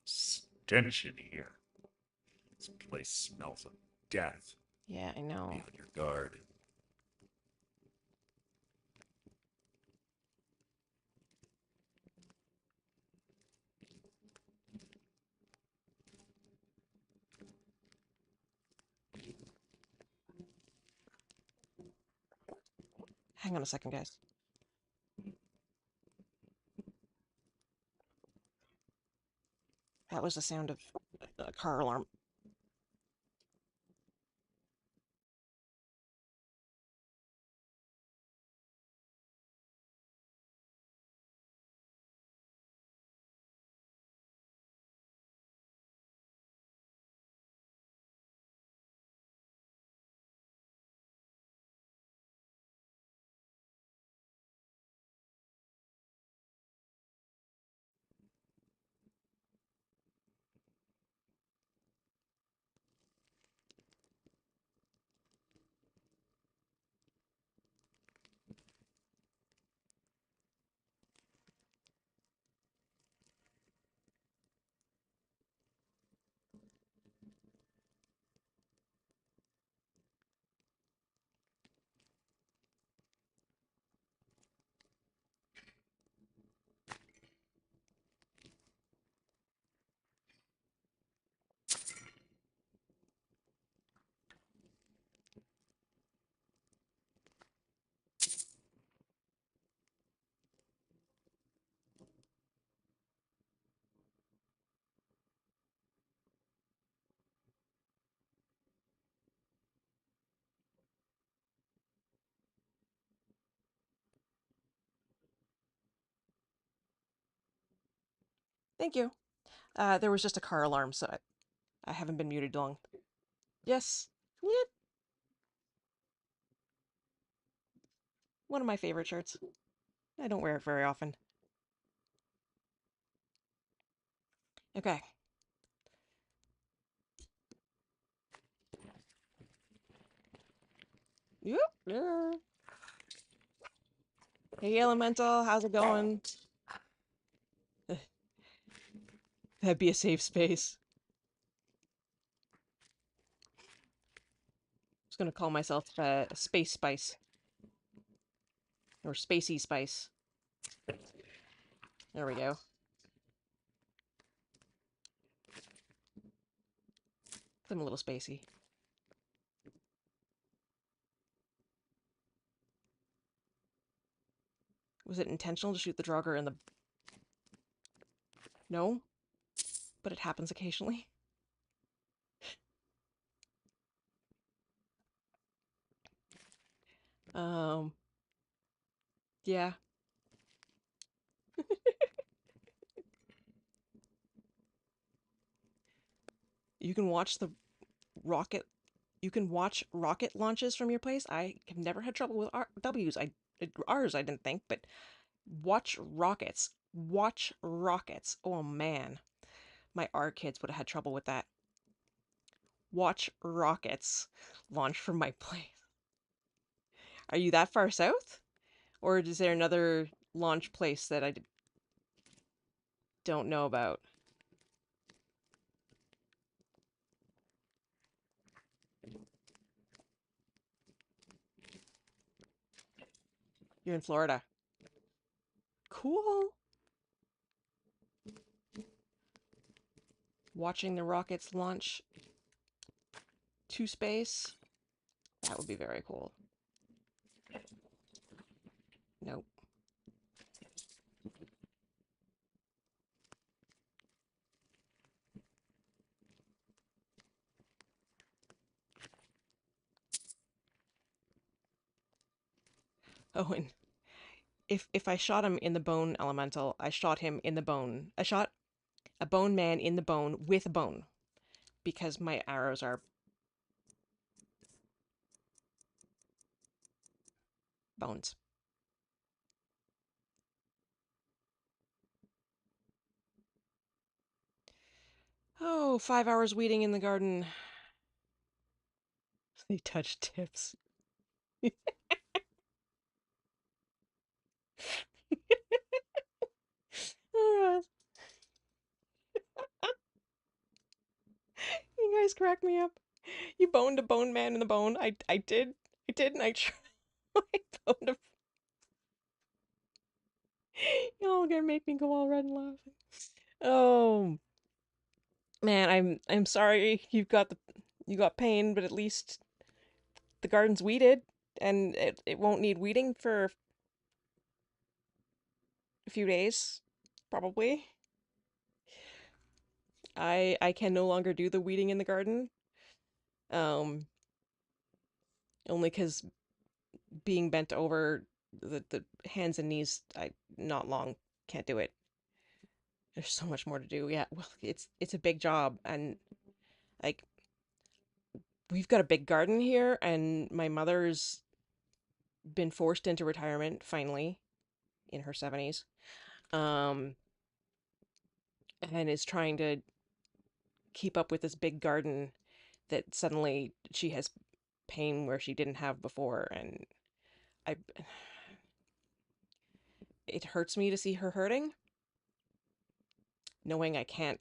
Speaker 2: Stench in here. This place smells of death.
Speaker 6: Yeah, I know.
Speaker 2: Be on your guard.
Speaker 6: Hang on a second, guys. That was the sound of a car alarm. Thank you. There was just a car alarm, so I haven't been muted long. Yes. Yep. One of my favorite shirts. I don't wear it very often. Okay. Yep. Hey, Elemental, how's it going? That'd be a safe space. I was gonna call myself Space Spice. Or Spacey Spice. There we go. I'm a little spacey. Was it intentional to shoot the Draugr in the... No? But it happens occasionally. Yeah. You can watch the rocket... You can watch rocket launches from your place. I have never had trouble with W's. R's, I didn't think, but watch rockets. Watch rockets. Oh, man. My R kids would have had trouble with that. Watch rockets launch from my place. Are you that far south? Or is there another launch place that I don't know about? You're in Florida. Cool. Watching the rockets launch to space. That would be very cool. Nope. Oh, and if I shot him in the bone elemental, I shot him in the bone. I shot a bone man in the bone with a bone. Because my arrows are bones. Oh, 5 hours weeding in the garden. They touch tips. Oh, you guys crack me up. You boned a bone man in the bone. I did. I did, and I tried. I boned a... Y'all gonna make me go all red and laughing. Oh man, I'm sorry you got pain, but at least the garden's weeded, and it won't need weeding for a few days, probably. I can no longer do the weeding in the garden. Um, only because being bent over the hands and knees, I not long can't do it. There's so much more to do. Yeah, well, it's a big job, and like we've got a big garden here, and my mother's been forced into retirement finally in her 70s. Um, and is trying to keep up with this big garden that suddenly she has pain where she didn't have before, and I it hurts me to see her hurting, knowing I can't.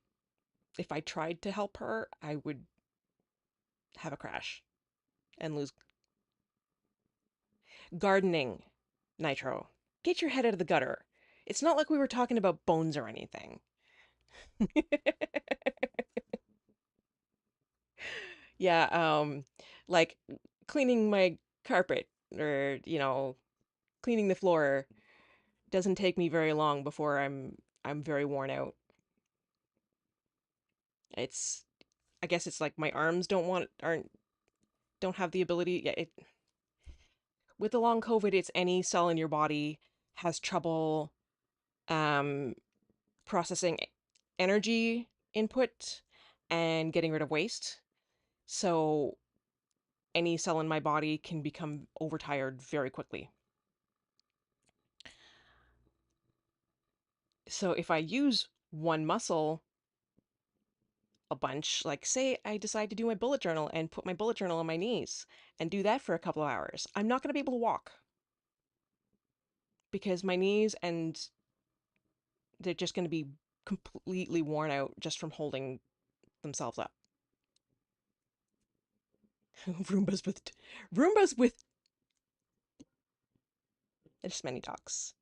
Speaker 6: If I tried to help her, I would have a crash and lose. Gardening, Nitro. Get your head out of the gutter. It's not like we were talking about bones or anything. Yeah, like cleaning my carpet or, cleaning the floor doesn't take me very long before I'm very worn out. It's I guess it's like my arms don't have the ability. Yeah, with the long COVID, it's any cell in your body has trouble um processing energy input and getting rid of waste. So any cell in my body can become overtired very quickly. So if I use one muscle a bunch, like say I decide to do my bullet journal and put my bullet journal on my knees and do that for a couple of hours, I'm not going to be able to walk because my knees and they're just going to be completely worn out just from holding themselves up. Roombas with there's many dogs.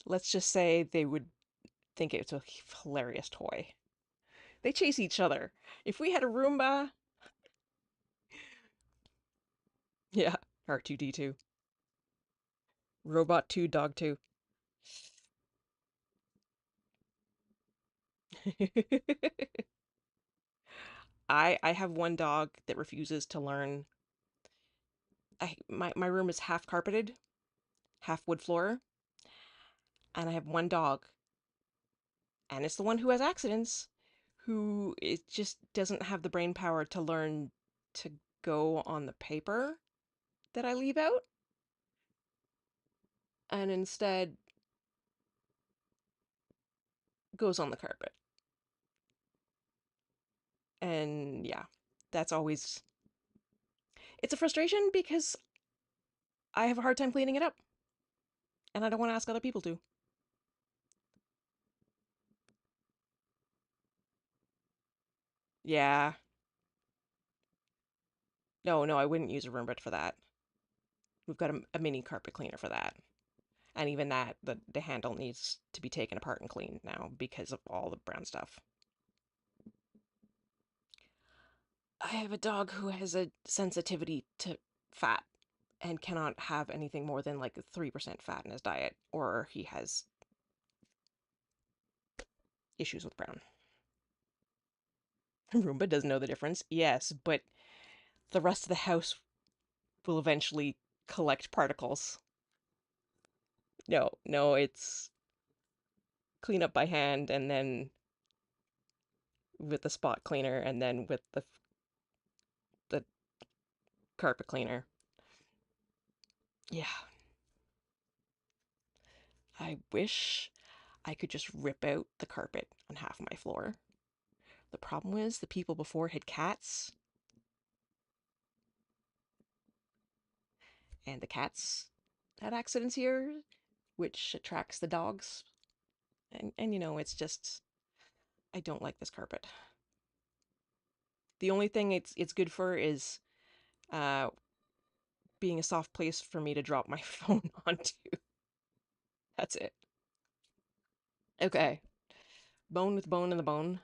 Speaker 6: Let's just say they would think it's a hilarious toy. They chase each other. If we had a Roomba, yeah, R2D2. Robot 2, Dog 2. I have one dog that refuses to learn. My room is half carpeted, half wood floor, and I have one dog, and it's the one who has accidents, who it just doesn't have the brain power to learn to go on the paper that I leave out, and instead goes on the carpet. And yeah, that's always... It's a frustration because I have a hard time cleaning it up. And I don't want to ask other people to. Yeah. No, I wouldn't use a Roomba for that. We've got a mini carpet cleaner for that. And even that, the handle needs to be taken apart and cleaned now because of all the brown stuff. I have a dog who has a sensitivity to fat and cannot have anything more than like 3% fat in his diet, or he has issues with brown. Roomba doesn't know the difference, yes, but the rest of the house will eventually collect particles. No, it's clean up by hand and then with the spot cleaner and then with the carpet cleaner. Yeah. I wish I could just rip out the carpet on half of my floor. The problem was the people before had cats, and the cats had accidents here, which attracts the dogs. And you know, it's just, I don't like this carpet. The only thing it's good for is being a soft place for me to drop my phone onto. That's it. Okay. Bone with bone in the bone.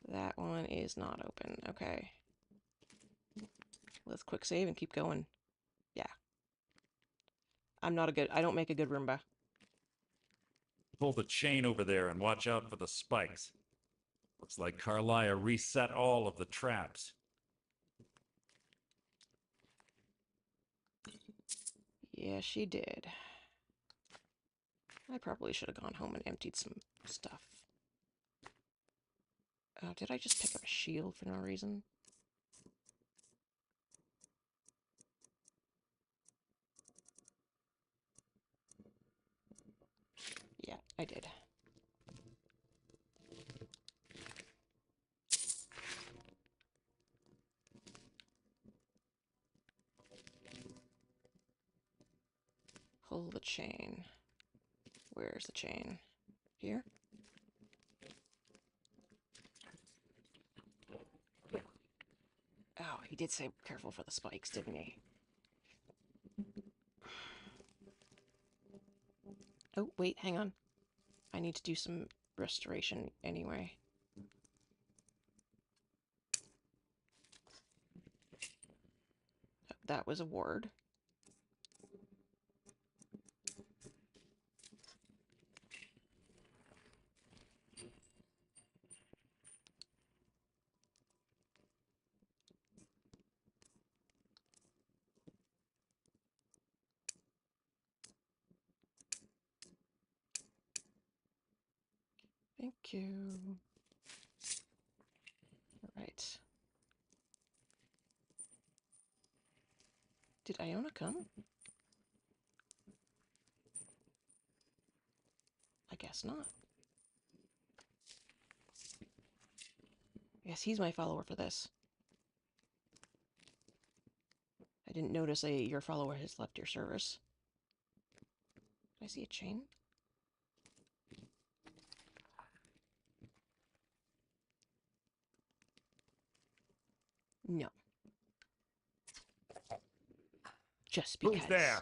Speaker 6: That one is not open. Okay. Let's quick save and keep going. Yeah. I don't make a good Roomba.
Speaker 2: Pull the chain over there and watch out for the spikes. Looks like Carlia reset all of the traps.
Speaker 6: Yeah, she did. I probably should have gone home and emptied some stuff. Did I just pick up a shield for no reason? Yeah, I did. Pull the chain. Where's the chain? Here? Oh, he did say careful for the spikes, didn't he? Oh, wait, hang on. I need to do some restoration anyway. That was a ward. Thank you. All right. Did Iona come? I guess not. Yes, he's my follower for this. I didn't notice your follower has left your service. Did I see a chain? No. Just because.
Speaker 2: Who's there?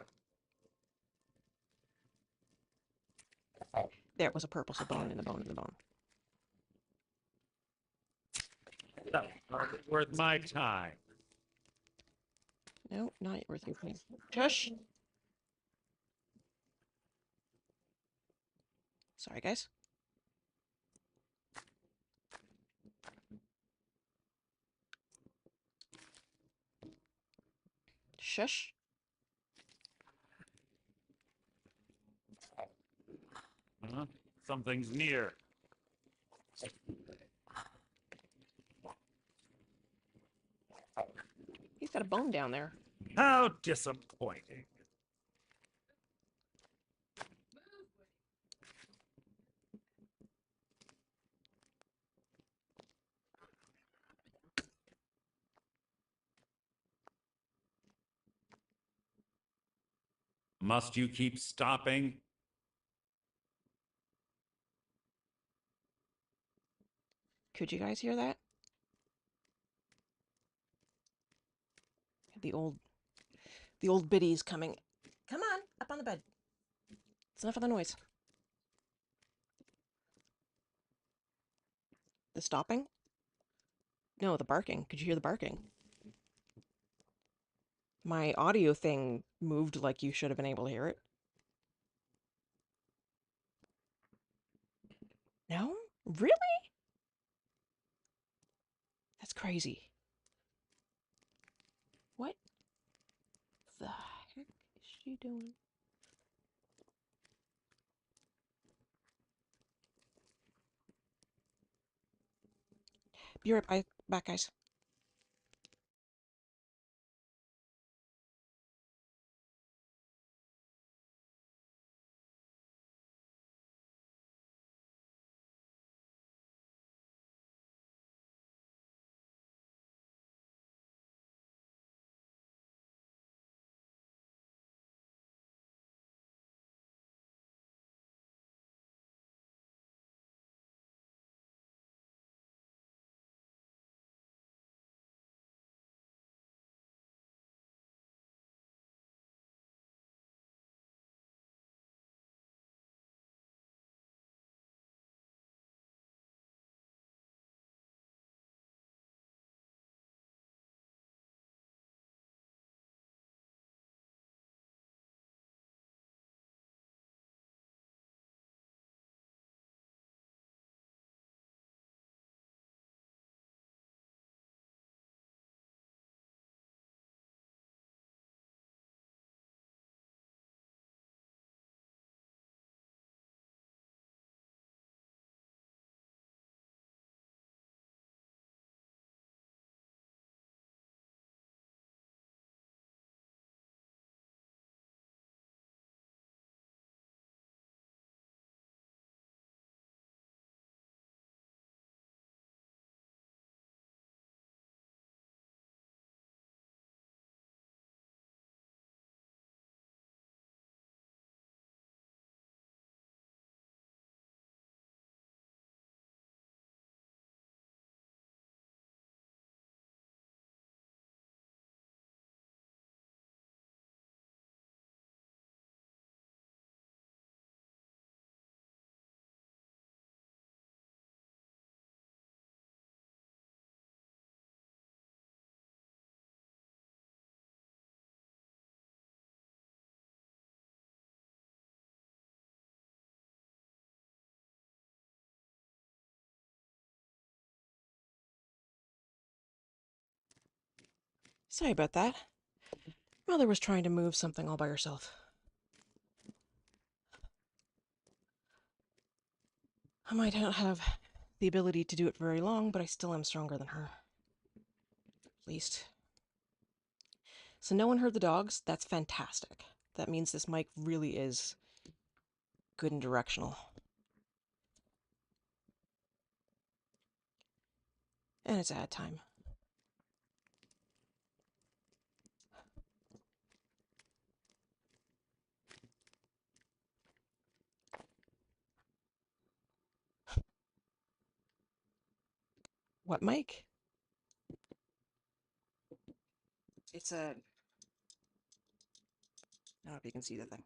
Speaker 6: There was a purple, so bone in the bone in the bone.
Speaker 2: That was hardly worth my time.
Speaker 6: No, not worth your time. Shush! Sorry, guys. Shush.
Speaker 2: Huh? Something's near.
Speaker 6: He's got a bone down there.
Speaker 2: How disappointing. Must you keep stopping?
Speaker 6: Could you guys hear that? The old biddies coming. Come on, up on the bed. It's enough of the noise. The stopping? No, the barking. Could you hear the barking? My audio thing moved like you should have been able to hear it. No? Really? That's crazy. What the heck is she doing? Be right back, guys. Sorry about that. Mother was trying to move something all by herself. I might not have the ability to do it for very long, but I still am stronger than her. At least. So no one heard the dogs? That's fantastic. That means this mic really is good and directional. And it's ad time. What, Mike? It's a... I don't know if you can see the thing.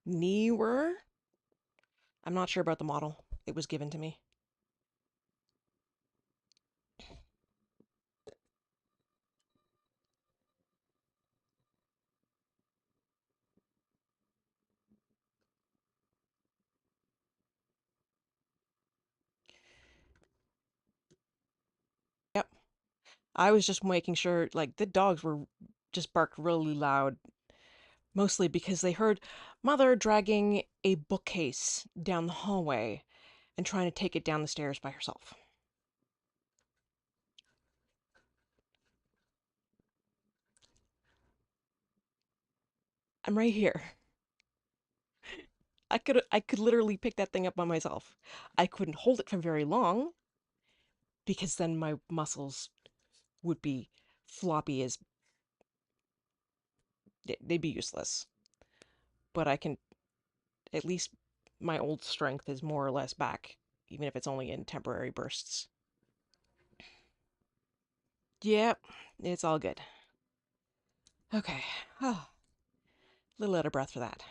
Speaker 6: Newer? I'm not sure about the model. It was given to me. Yep. I was just making sure, like, the dogs were just barked really loud, mostly because they heard Mother dragging a bookcase down the hallway and trying to take it down the stairs by herself. I'm right here. I could literally pick that thing up by myself. I couldn't hold it for very long because then my muscles would be floppy as they'd be useless. But I can, at least my old strength is more or less back, even if it's only in temporary bursts. Yep, it's all good. Okay. Oh, a little out of breath for that.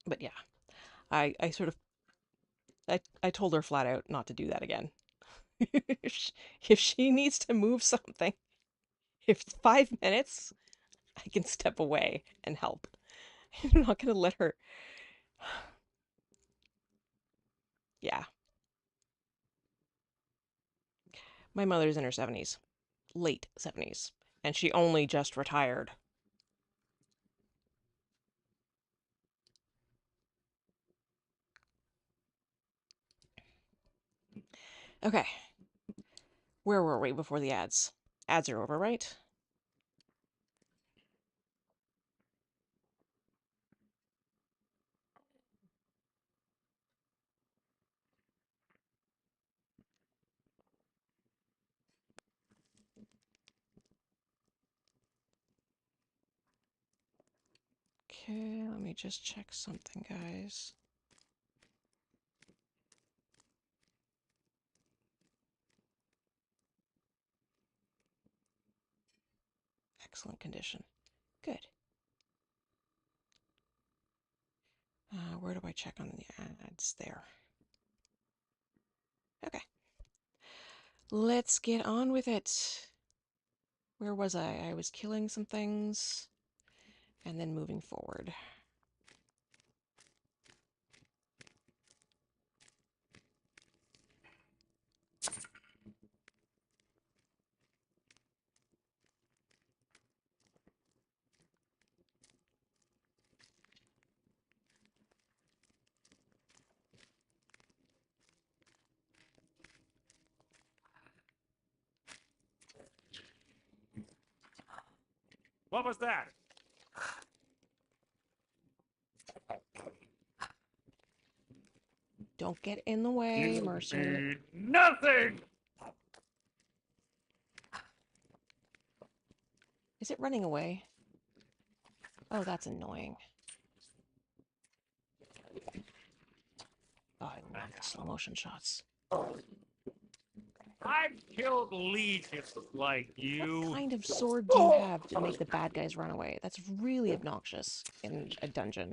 Speaker 6: But yeah, I sort of, I told her flat out not to do that again. If she needs to move something, if it's 5 minutes, I can step away and help. I'm not going to let her. Yeah. My mother's in her 70s, late 70s, and she only just retired. Okay. Where were we before the ads? Ads are over, right? Okay, let me just check something, guys. Excellent condition. Good. Where do I check on the ads? There. Okay. Let's get on with it. Where was I? I was killing some things and then moving forward.
Speaker 2: What was that?
Speaker 6: Don't get in the way, Mercer.
Speaker 2: Nothing!
Speaker 6: Is it running away? Oh, that's annoying. Oh, I love the slow motion shots.
Speaker 2: I've killed legions like
Speaker 6: What
Speaker 2: you.
Speaker 6: kind of sword do you have to make the bad guys run away? That's really obnoxious in a dungeon.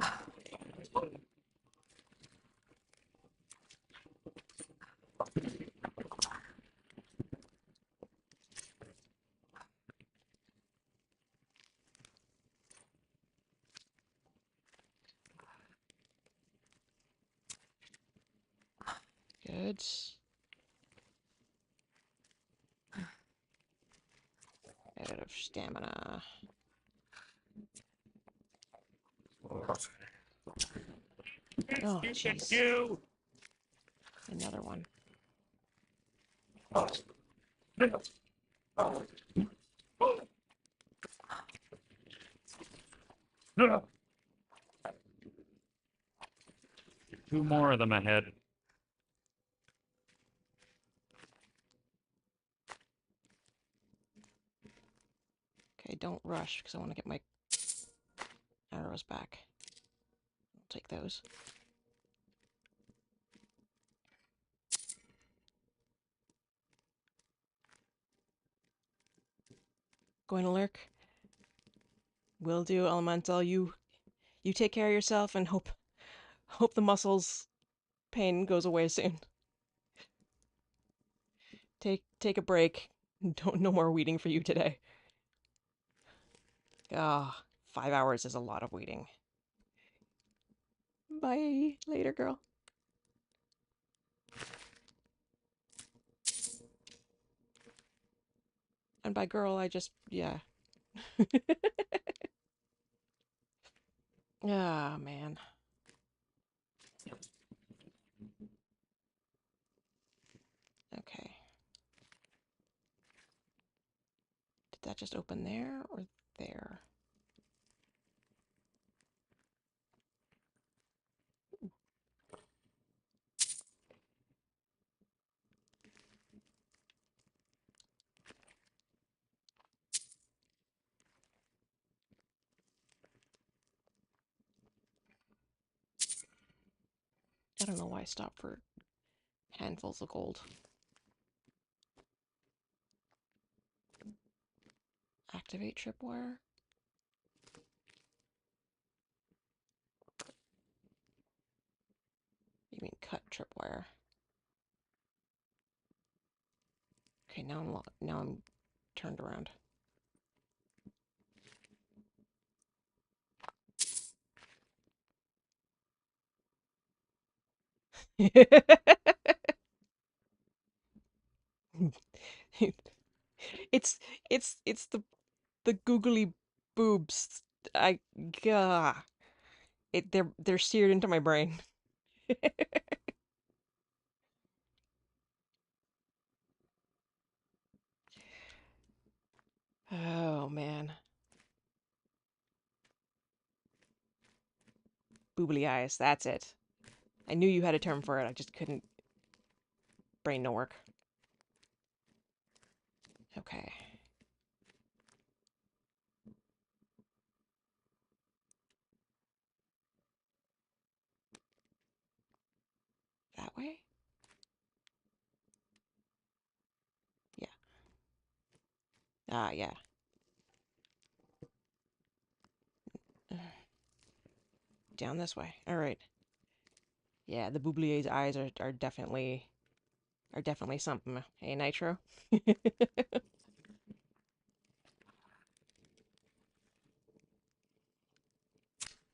Speaker 6: Good. Out of stamina. Oh, jeez. Another one.
Speaker 2: Two more of them ahead.
Speaker 6: Okay, don't rush because I want to get my arrows back. I'll take those. Going to lurk? Will do, Elemental. You take care of yourself and hope the muscles pain goes away soon. Take a break. No more weeding for you today. Ah, 5 hours is a lot of weeding. Bye. Later, girl. And by girl, I just, yeah. Ah, man. Okay. Did that just open there or there? I don't know why I stopped for handfuls of gold. Activate tripwire? You mean cut tripwire? Okay, now I'm turned around. it's it's the googly boobs. I gah. They're seared into my brain. Oh man. Boobly eyes, that's it. I knew you had a term for it, I just couldn't. Brain no work. Okay. That way? Yeah. Ah, yeah. Down this way. All right. Yeah, the Boublier's eyes are definitely something. Hey, Nitro.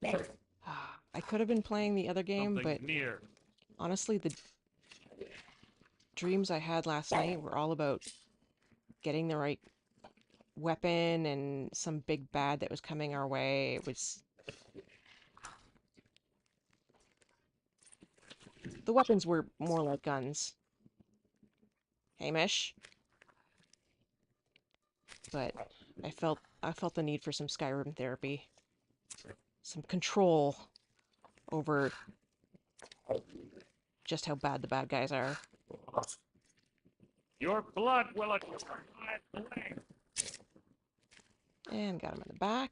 Speaker 6: I could have been playing the other game, but honestly, the dreams I had last night were all about getting the right weapon and some big bad that was coming our way. It was the weapons were more like guns. Hamish. But I felt the need for some Skyrim therapy. Some control over just how bad the bad guys are.
Speaker 2: Your blood will atone my blade.
Speaker 6: And got him in the back.